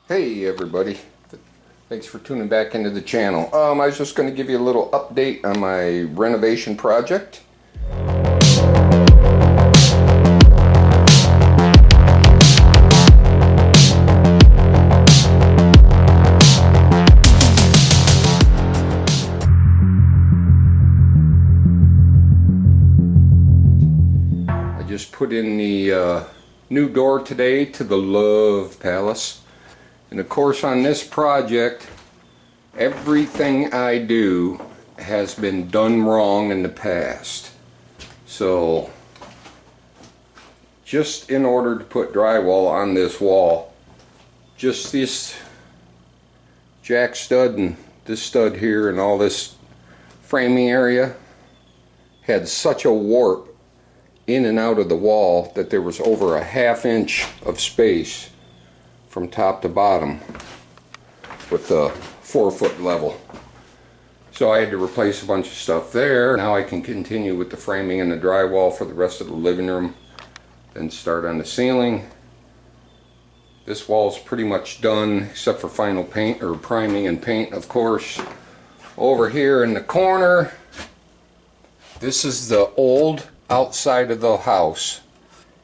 Hey everybody, thanks for tuning back into the channel. I was just going to give you a little update on my renovation project. I just put in the new door today to the Love Palace. And of course on this project, everything I do has been done wrong in the past. So just in order to put drywall on this wall, just this jack stud and this stud here and all this framing area had such a warp in and out of the wall that there was over a ½ inch of space from top to bottom with the 4-foot level. So I had to replace a bunch of stuff there. Now I can continue with the framing and the drywall for the rest of the living room, then start on the ceiling. This wall's pretty much done except for final paint, or priming and paint, of course. Over here in the corner, this is the old outside of the house,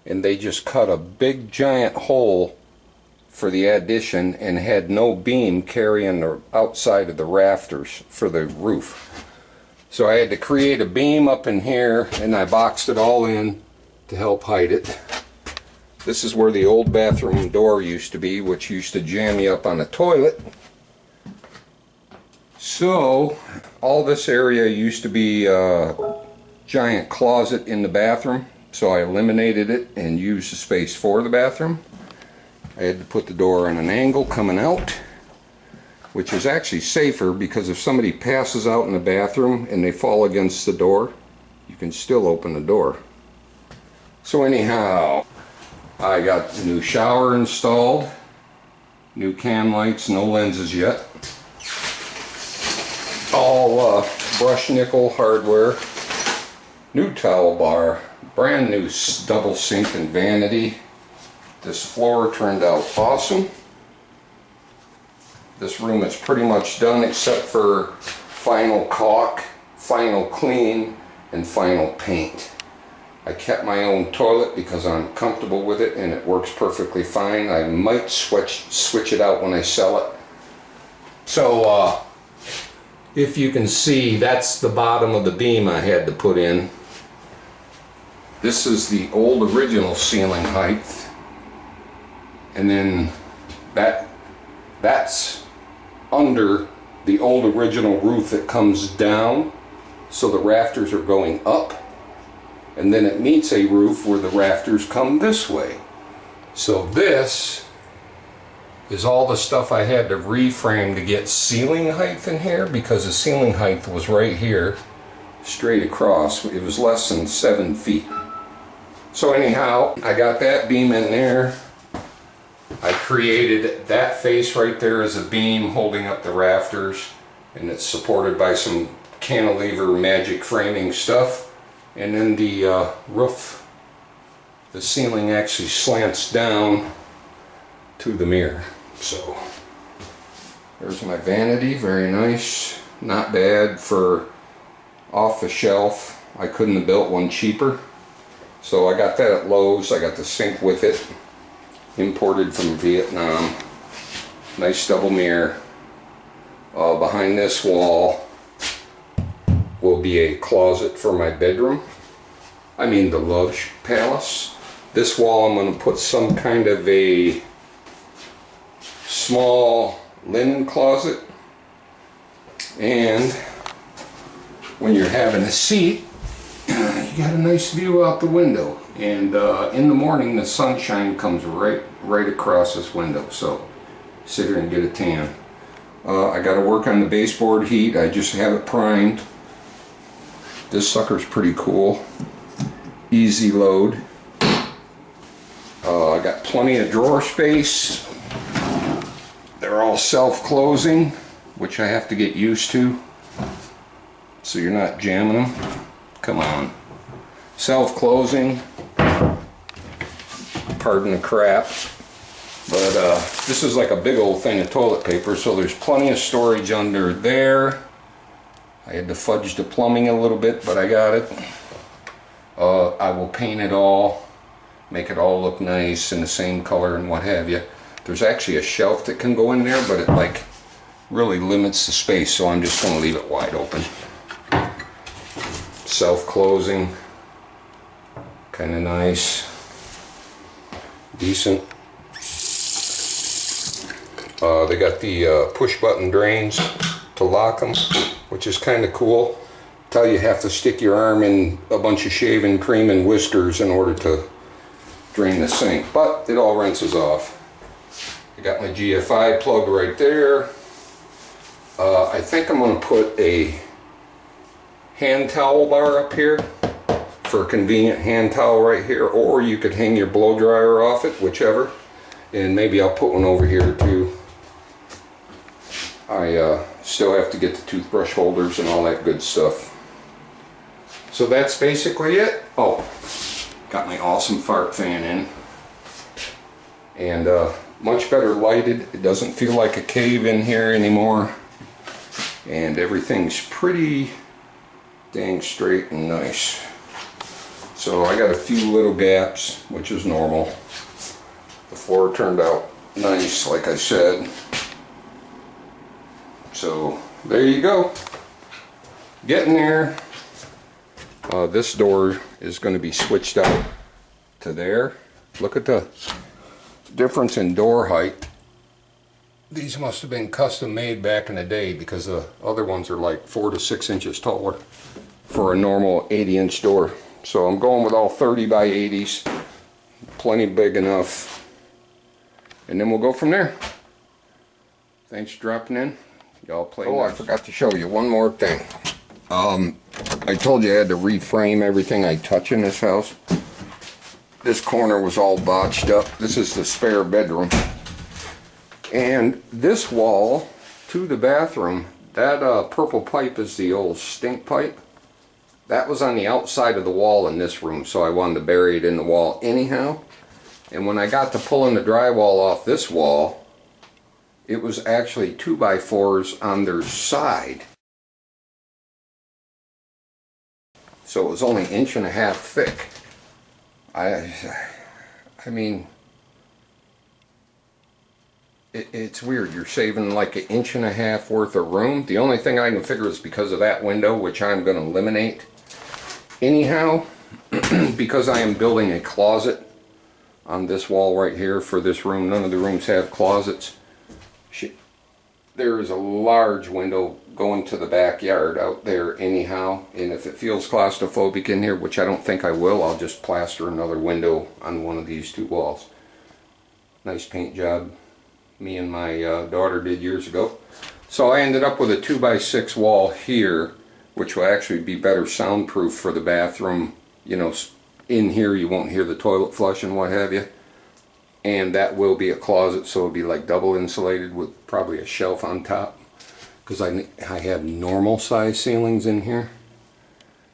and they just cut a big giant hole for the addition and had no beam carrying the outside of the rafters for the roof. So I had to create a beam up in here, and I boxed it all in to help hide it. This is where the old bathroom door used to be, which used to jam you up on the toilet. So all this area used to be a giant closet in the bathroom, so I eliminated it and used the space for the bathroom. I had to put the door on an angle coming out, which is actually safer because if somebody passes out in the bathroom and they fall against the door, you can still open the door. So anyhow, I got the new shower installed, new can lights, no lenses yet, all brushed nickel hardware, new towel bar, brand new double sink and vanity. This floor turned out awesome. This room is pretty much done except for final caulk, final clean, and final paint. I kept my own toilet because I'm comfortable with it and it works perfectly fine. I might switch it out when I sell it. So if you can see, that's the bottom of the beam I had to put in. This is the old original ceiling height. And then that's under the old original roof that comes down, so the rafters are going up, and then it meets a roof where the rafters come this way. So this is all the stuff I had to reframe to get ceiling height in here, because the ceiling height was right here straight across. It was less than 7 feet. So anyhow, I got that beam in there. I created that face right there as a beam holding up the rafters, and it's supported by some cantilever magic framing stuff. And then the roof, the ceiling actually slants down to the mirror. So there's my vanity, very nice, not bad for off the shelf. I couldn't have built one cheaper, so I got that at Lowe's. I got the sink with it, imported from Vietnam. Nice double mirror. Behind this wall will be a closet for my bedroom. I mean the Love Palace. This wall I'm going to put some kind of a small linen closet. And when you're having a seat, you got a nice view out the window. And in the morning the sunshine comes right across this window, so sit here and get a tan. I got to work on the baseboard heat. I just have it primed. This sucker's pretty cool. Easy load. I got plenty of drawer space. They're all self-closing, which I have to get used to, so you're not jamming them. Come on. Self-closing. Pardon the crap. But this is like a big old thing of toilet paper, so there's plenty of storage under there. I had to fudge the plumbing a little bit, but I got it. I will paint it all, make it all look nice in the same color and what have you. There's actually a shelf that can go in there, but it like really limits the space, so I'm just going to leave it wide open. Self-closing, kind of nice, decent. They got the push button drains to lock them, which is kind of cool. Tell you have to stick your arm in a bunch of shaving cream and whiskers in order to drain the sink, but it all rinses off. I got my GFI plug right there. I think I'm going to put a hand towel bar up here for a convenient hand towel right here, or you could hang your blow dryer off it, whichever. And maybe I'll put one over here too. I still have to get the toothbrush holders and all that good stuff. So that's basically it. Oh, got my awesome fart fan in. And much better lighted. It doesn't feel like a cave in here anymore. And everything's pretty dang straight and nice. So I got a few little gaps, which is normal. The floor turned out nice, like I said. So there you go. Getting there. This door is going to be switched out to there. Look at the difference in door height. These must have been custom made back in the day, because the other ones are like 4 to 6 inches taller for a normal 80-inch door. So I'm going with all 30 by 80s. Plenty big enough. And then we'll go from there. Thanks for dropping in. Y'all play nice. I forgot to show you one more thing. I told you I had to reframe everything I touch in this house. This corner was all botched up. This is the spare bedroom. And this wall to the bathroom, that purple pipe is the old stink pipe. That was on the outside of the wall in this room, so I wanted to bury it in the wall anyhow. And when I got to pulling the drywall off this wall, it was actually 2x4s on their side. So it was only 1.5 inches thick. I mean, it's weird. You're saving like 1.5 inches worth of room. The only thing I can figure is because of that window, which I'm going to eliminate anyhow, because I am building a closet on this wall right here for this room. None of the rooms have closets. There is a large window going to the backyard out there anyhow, and if it feels claustrophobic in here, which I don't think I will, I'll just plaster another window on one of these two walls. Nice paint job me and my daughter did years ago. So I ended up with a 2x6 wall here, which will actually be better soundproof for the bathroom. You know, in here you won't hear the toilet flush and what have you. And that will be a closet, so it'll be like double insulated with probably a shelf on top, because I have normal size ceilings in here.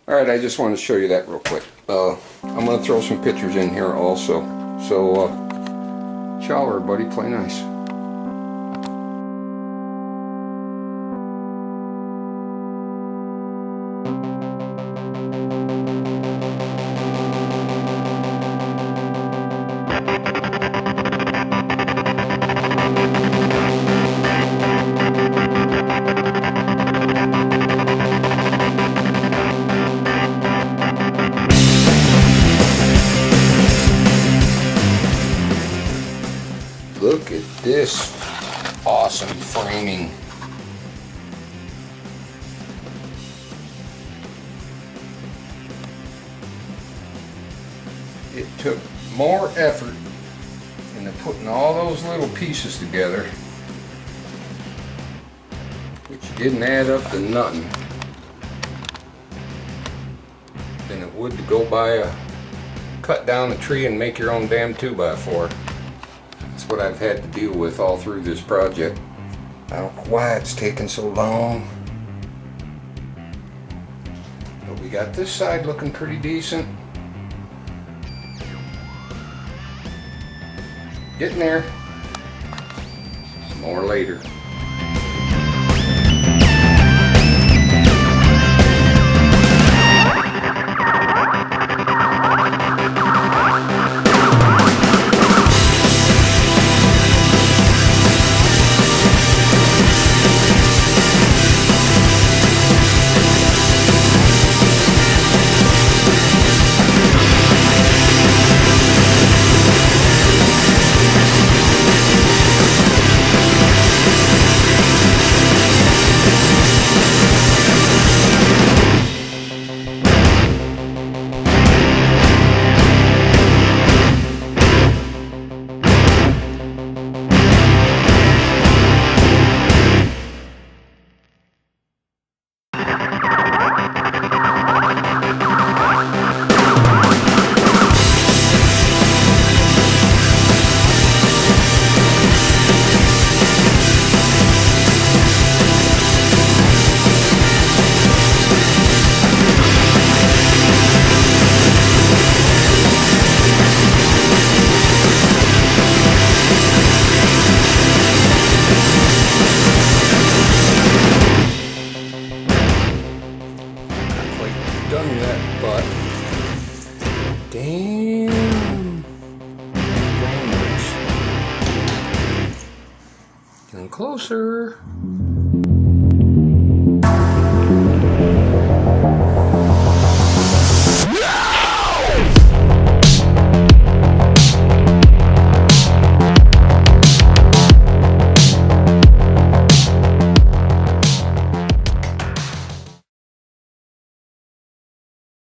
Alright, I just wanted to show you that real quick. I'm going to throw some pictures in here also. So, ciao everybody, play nice. Look at this awesome framing. It took more effort into putting all those little pieces together, which didn't add up to nothing, than it would to go buy cut down a tree and make your own damn 2x4. What I've had to deal with all through this project. I don't know why it's taking so long, but we got this side looking pretty decent. Getting there. More later. Done yet, but damn, getting closer.